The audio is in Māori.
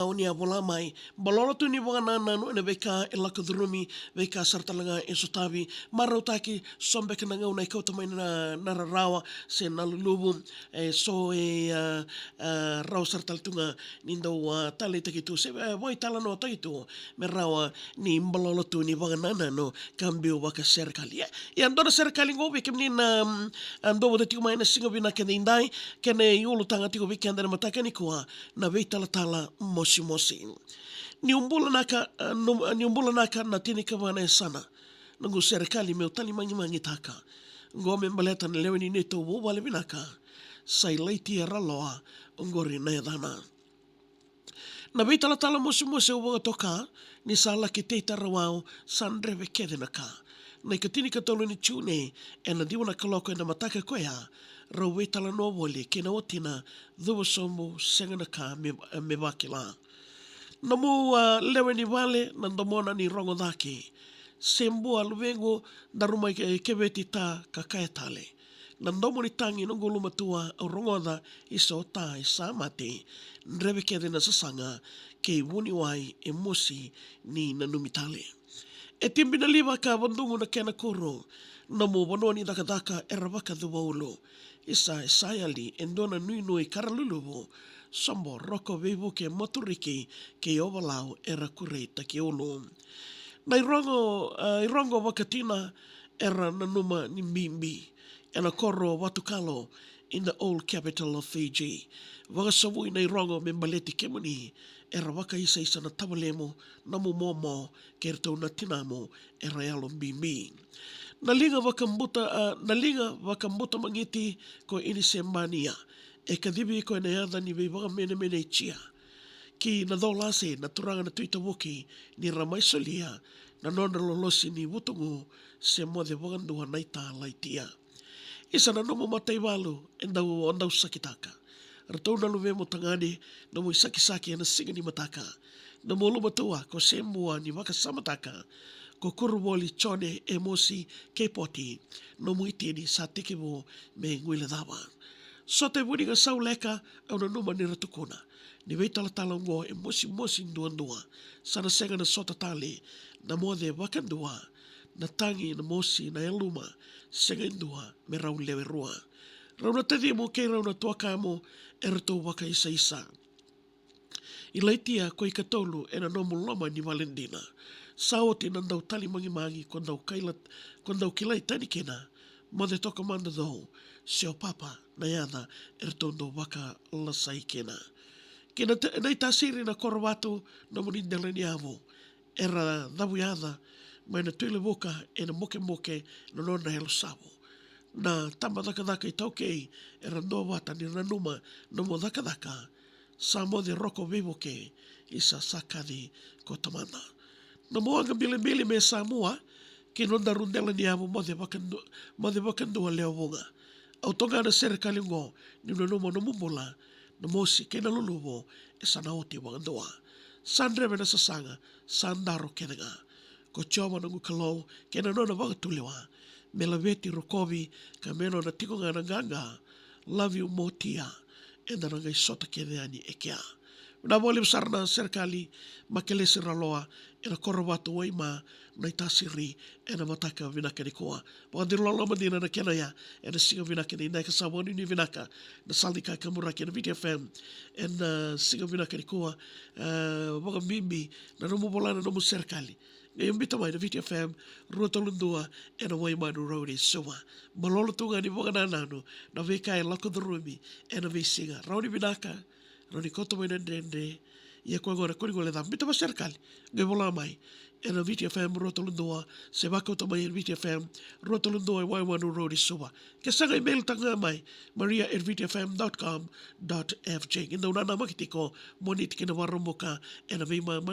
Unia bola mai balolo tu ni wanga na no ina beka e laka durumi beka sartalanga e sotavi marau taki sombe kana ngau nei kouta mai na rawa se na lulubu e so rau sartaltunga nindo tale taki tu se voi tala no taki tu me rawa ni balolo tu ni wanga na no cambio waka serikali e andona serikali ngo be kemni na ando de tiu mai na singa bina ke indai ke ne yulu tanga tiko be kenda na mataka ni kuwa na be tala mosi. Ni umbula naka na tini kawana e sana. Nungu serikali me utali mangi taka. Ngome mbaleta na lewe ni neto wale binaka. Sai leiti e raloa ungori na edana. Na be tala mosi uwanga toka ni sa laki teita rawao sandreve kedenaka. Nei ka tini ka tolu ni tune e na diwana kaloko e na mataka koea rawe tala no wole ke na otina dhuwa somu sengana ka me wakila. Namu lewe ni wale na ndomona ni rongo dhake. Sembua luwengo na ruma keweti ta kakaetale. Na ndomo ni tangi nungu lumatua au rongo dha iso ta isa mate. Nrebe kede na sasanga ke wuni wai e mosi ni nanumitale. E timbina liwa ka wandungu na kena koro. Namu wanoni daka e rawaka dhuwa ulo. Isa sayali endona nui karaluluwo. Sambo roko vevo ke moturiki ke owalau era kureta ke olo. Na irongo wakatina era nanuma ni mimbi. Ena koro watukalo in the old capital of Fiji. Wakasavui na irongo membaleti kemuni era waka isa na tawalemo namu momo ke rtau na tinamo era yalo mimbi. Nalinga wakambuta mangiti ko inisembania. E ka dibi ko na yada ni waka mene chia. Ki na dola se na turanga na tuita woki ni ramai solia na nona lolosi ni wutungu se mode wakandua naita laitia. Isa na nomo matai walu endau sakitaka. Ratau na luwe mo tangani na mo isaki na singa ni mataka. Na mo lumatua ko semua ni waka samataka. Ko kuruwoli chone emosi kepoti no muitini sa tikiwo me nguile dawa. So te wuringa sau leka au na numa ni ratukuna. Ni weitala ngo e mosi ndua. Sana senga na sota tale na mode wakandua. Na tangi na mosi na eluma senga ndua me rau lewe rua. Rauna tedi mo kei rauna tuaka mo e rato waka isa. I leitia ko i katolu e na nomu loma ni Valendina. Sao te nandau tali mangi kondau kilai tani kena. Mode toka manda dou. Seo papa na yada ertondo waka lasai kena. Kena nei tasiri na korowatu na munindele ni avo. Era davu yada mai na tuile woka e na moke na nona helo savo. Na tamba daka i taukei era no wata ni ranuma na mo daka. Sa mode roko vivo ke isa sakadi ko tamana. Na moanga bili me Samoa ke nonda rundela ni avo mode wakandua leo wonga. Au tonga na serikali ngo ni nomo no mumbola na mosi ke na luluwo e sana oti wakandua. Sandreve na sasanga sandaro kenanga. Ko choma nangu kalau ke na nona wakatulewa. Melaveti rokovi ka meno na tiko nga nganga. Love you motia. E na nanga isota keneani e kia. Na wale sarna serikali makelesi raloa e na korowatu waima na itasiri e na mataka vinaka ni koa. Wakadiru lalo madina na kena ya e na singa vinaka ni naika saboni ni vinaka na salika kamuraki na VTFM e na singa vinaka ni koa waka mimbi na nomubola na nomu serikali. Ngayon bita mai na VTFM ruotolundua e na waima no road is suma. Malolo tunga ni waka nanano na veka e lako durumi e na visinga. Rauni vinaka Roni koto mai nende ia koe ngore kori ngole dhambi tama serikali ngai vola mai e na VTFM rotolundua se wakota mai en VTFM rotolundua e waiwanu road is suma ke sanga email tanga mai maria@vtfm.com.fj inda unana makitiko monit kina warumboka e na vima